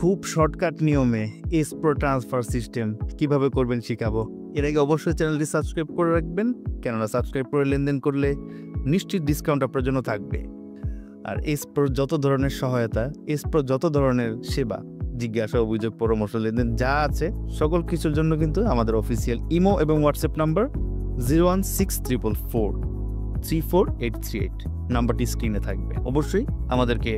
খুব শর্টকাট নিয়মে এসপ্রো transfer system কিভাবে করবেন শিখাবো। এর আগে অবশ্যই চ্যানেলটি সাবস্ক্রাইব করে রাখবেন, কেননা সাবস্ক্রাইব করে লেনদেন করলে নিশ্চিত ডিসকাউন্ট আপনার জন্য থাকবে। আর এসপ্রোর যত ধরনের সহায়তা, এসপ্রোর যত ধরনের সেবা, জিজ্ঞাসা, অভিযোগ, পরামর্শ, লেনদেন যা আছে সকল কিছুর জন্য কিন্তু আমাদের অফিসিয়াল ইমো এবং হোয়াটসঅ্যাপ নাম্বার 01644434838 নাম্বারটি স্ক্রিনে থাকবে। অবশ্যই আমাদেরকে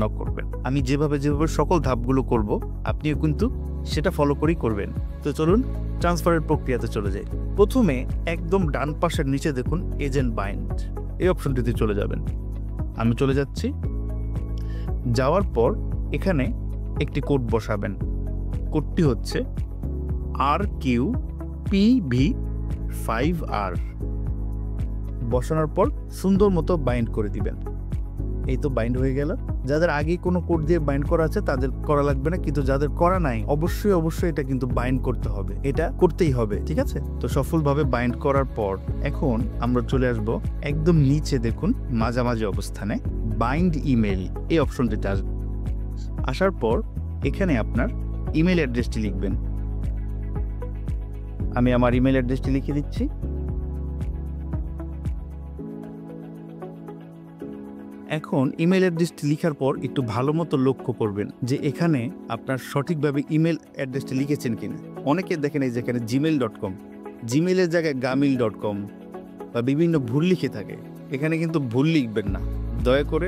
নক করবেন। আমি যেভাবে সকল ধাপগুলো করব আপনিও কিন্তু সেটা ফলো করেই করবেন। তো চলুন ট্রান্সফারের প্রক্রিয়াতে চলে যাই। প্রথমে একদম ডান পাশের নিচে দেখুন এজেন্ট বাইন্ড, এই অপশনটিতে চলে যাবেন। আমি চলে যাচ্ছি। যাওয়ার পর এখানে একটি কোড বসাবেন। কোডটি হচ্ছে RQPV5R। বসানোর পর সুন্দর মতো বাইন্ড করে দিবেন। এই তো বাইন্ড হয়ে গেল। যাদের আগে কোনো কোড দিয়ে বাইন্ড করা আছে তাদের করা লাগবে না, কিন্তু যাদের করা নাই অবশ্যই এটা কিন্তু বাইন্ড করতে হবে, এটা করতেই হবে, ঠিক আছে? তো সফলভাবে বাইন্ড করার পর এখন আমরা চলে আসব একদম নিচে দেখুন মাঝামাঝি অবস্থানে বাইন্ড ইমেল, এই অপশনটিতে আসবে। আসার পর এখানে আপনার ইমেল অ্যাড্রেসটি লিখবেন। আমি আমার ইমেল অ্যাড্রেসটি লিখে দিচ্ছি। এখন ইমেল অ্যাড্রেসটি লিখার পর একটু ভালো মতো লক্ষ্য করবেন যে এখানে আপনার সঠিকভাবে ইমেল অ্যাড্রেসটি লিখেছেন কিনা। অনেকে দেখেন এই যেখানে gmail.com, জিমেলের জায়গায় gamil.com বা বিভিন্ন ভুল লিখে থাকে। এখানে কিন্তু ভুল লিখবেন না, দয়া করে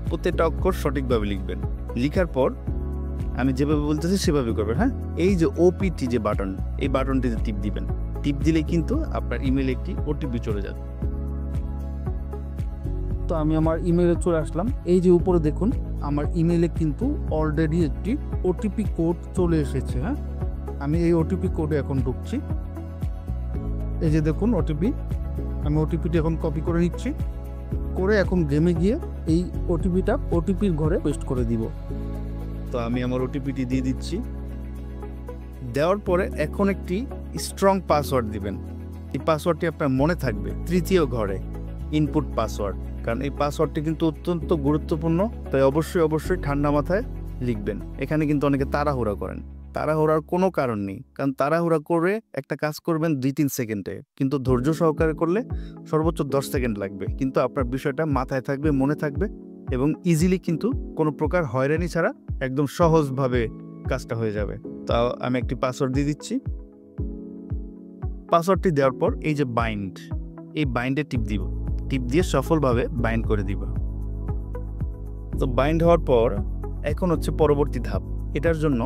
প্রত্যেকটা অক্ষর সঠিকভাবে লিখবেন। লিখার পর আমি যেভাবে বলতেছি সেভাবে করবেন। হ্যাঁ, এই যে ওপিটি যে বাটন, এই বাটনটিতে টিপ দিবেন। টিপ দিলে কিন্তু আপনার ইমেলে একটি ওটিপি চলে যাবে। তো আমি আমার ইমেলে চলে আসলাম। এই যে উপরে দেখুন আমার ইমেলে কিন্তু অলরেডি একটি ওটিপি কোড চলে এসেছে। হ্যাঁ, আমি এই ওটিপি কোডে এখন ঢুকছি। এই যে দেখুন ওটিপি, আমি ওটিপিটি এখন কপি করে নিচ্ছি। করে এখন গেমে গিয়ে এই ওটিপির ঘরে পেস্ট করে দিব। তো আমি আমার ওটিপিটি দিয়ে দিচ্ছি। দেওয়ার পরে এখন একটি স্ট্রং পাসওয়ার্ড দিবেন। এই পাসওয়ার্ডটি আপনার মনে থাকবে তৃতীয় ঘরে, ইনপুট পাসওয়ার্ড, কারণ এই পাসওয়ার্ডটি কিন্তু অত্যন্ত গুরুত্বপূর্ণ। তাই অবশ্যই ঠান্ডা মাথায় লিখবেন। এখানে কিন্তু অনেকে তাড়াহুড়া করেন, তাড়াহুড়ার কোনো কারণ নেই, কারণ তাড়াহুড়া করে একটা কাজ করবেন 2-3 সেকেন্ডে, কিন্তু ধৈর্য সহকারে করলে সর্বোচ্চ 10 সেকেন্ড লাগবে। কিন্তু আপনার বিষয়টা মাথায় থাকবে, মনে থাকবে এবং ইজিলি কিন্তু কোনো প্রকার হয়রানি ছাড়া একদম সহজভাবে কাজটা হয়ে যাবে। তা আমি একটি পাসওয়ার্ড দিয়ে দিচ্ছি। পাসওয়ার্ডটি দেওয়ার পর এই যে বাইন্ড, এই বাইন্ডে টিপ দিব। টিপ দিয়ে সফলভাবে বাইন্ড করে দিব। তো বাইন্ড হওয়ার পর এখন হচ্ছে পরবর্তী ধাপ। এটার জন্য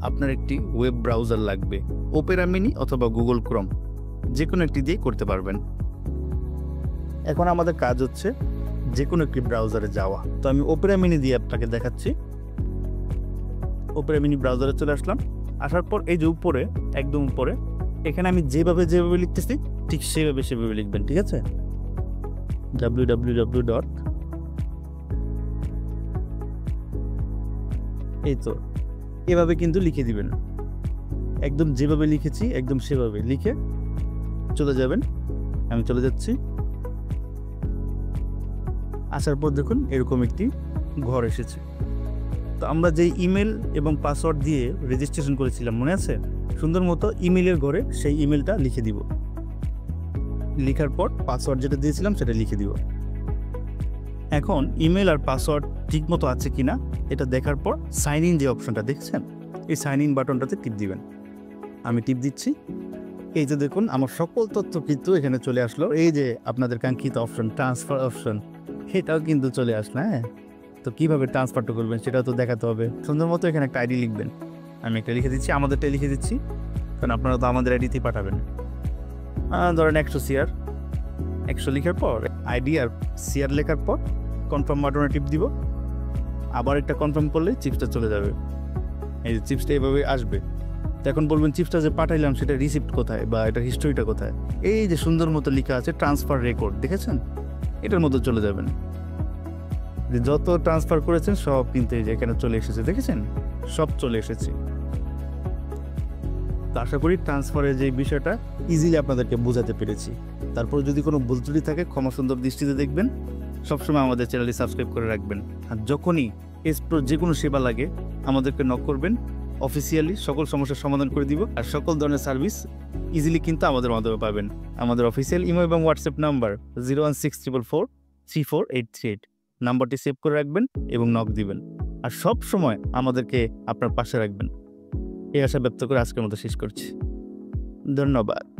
আপনার একটি ওয়েব ব্রাউজার লাগবে। ওপেরা মিনি অথবা গুগল ক্রোম, যে কোনো একটি দিয়ে করতে পারবেন। এখন আমাদের কাজ হচ্ছে যে কোনো একটি ব্রাউজারে যাওয়া। তো আমি ওপেরা মিনি দিয়ে আপনাকে দেখাচ্ছি। ওপেরা মিনি ব্রাউজারে চলে আসলাম। আসার পর এই যে উপরে, একদম উপরে, এখানে আমি যেভাবে লিখতেছি ঠিক সেভাবে লিখবেন, ঠিক আছে? www. এই তো এভাবে কিন্তু লিখে দিবেন। একদম যেভাবে লিখেছি একদম সেভাবে লিখে চলে যাবেন। আমি চলে যাচ্ছি। আসার পর দেখুন এরকম একটি ঘর এসেছে। তো আমরা যে ইমেল এবং পাসওয়ার্ড দিয়ে রেজিস্ট্রেশন করেছিলাম মনে আছে? সুন্দর মতো ইমেলের ঘরে সেই ইমেলটা লিখে দিব। লিখার পর পাসওয়ার্ড যেটা দিয়েছিলাম সেটা লিখে দিব। এখন ইমেল আর পাসওয়ার্ড ঠিক মতো আছে কিনা এটা দেখার পর সাইন ইন যে অপশনটা দেখছেন, এই সাইন ইন বাটনটাতে টিপ দিবেন। আমি টিপ দিচ্ছি। এই যে দেখুন আমার সকল তথ্য কিন্তু এখানে চলে আসলো। এই যে আপনাদের কাঙ্ক্ষিত অপশন ট্রান্সফার অপশন, এটাও কিন্তু চলে আসলো। হ্যাঁ, তো কিভাবে ট্রান্সফারটা করবেন সেটাও তো দেখাতে হবে। সুন্দর মতো এখানে একটা আইডি লিখবেন। আমি একটা লিখে দিচ্ছি, আমাদেরটা লিখে দিচ্ছি, কারণ আপনারা তো আমাদের আইডিতেই পাঠাবেন। ধরেন 100 CR। 100 লিখার পর আইডি আর CR লেখার পর কনফার্ম বাটনে টিপ দিব। আবার একটা কনফার্ম করলে চিপসটা চলে যাবে। এই যে চিপসটা এইভাবে আসবে। তো এখন বলবেন চিপসটা যে পাঠাইলাম সেটা রিসিপ্ট কোথায় বা এটা হিস্টোরিটা কোথায়? এই যে সুন্দর মতো লেখা আছে ট্রান্সফার রেকর্ড, দেখেছেন? এটার মধ্যে চলে যাবেন। যে যত ট্রান্সফার করেছেন সব কিন্তু এই যে এখানে চলে এসেছে, দেখেছেন? সব চলে এসেছে। তো আশা করি ট্রান্সফারের যে বিষয়টা ইজিলি আপনাদেরকে বোঝাতে পেরেছি। তারপর যদি কোনো ভুল ত্রুটি থাকে ক্ষমা সুন্দর দৃষ্টিতে দেখবেন। সবসময় আমাদের চ্যানেলটি সাবস্ক্রাইব করে রাখবেন। আর যখনই এক্সপ্রো যে কোনো সেবা লাগে আমাদেরকে নক করবেন, অফিসিয়ালি সকল সমস্যার সমাধান করে দিব। আর সকল ধরনের সার্ভিস ইজিলি কিন্তু আমাদের মাধ্যমে পাবেন। আমাদের অফিসিয়াল ইমেল এবং হোয়াটসঅ্যাপ নাম্বার 01644434838, নাম্বারটি সেভ করে রাখবেন এবং নক দিবেন। আর সব সময় আমাদেরকে আপনার পাশে রাখবেন। এই আশা ব্যক্ত করে আজকের মতো শেষ করছি। ধন্যবাদ।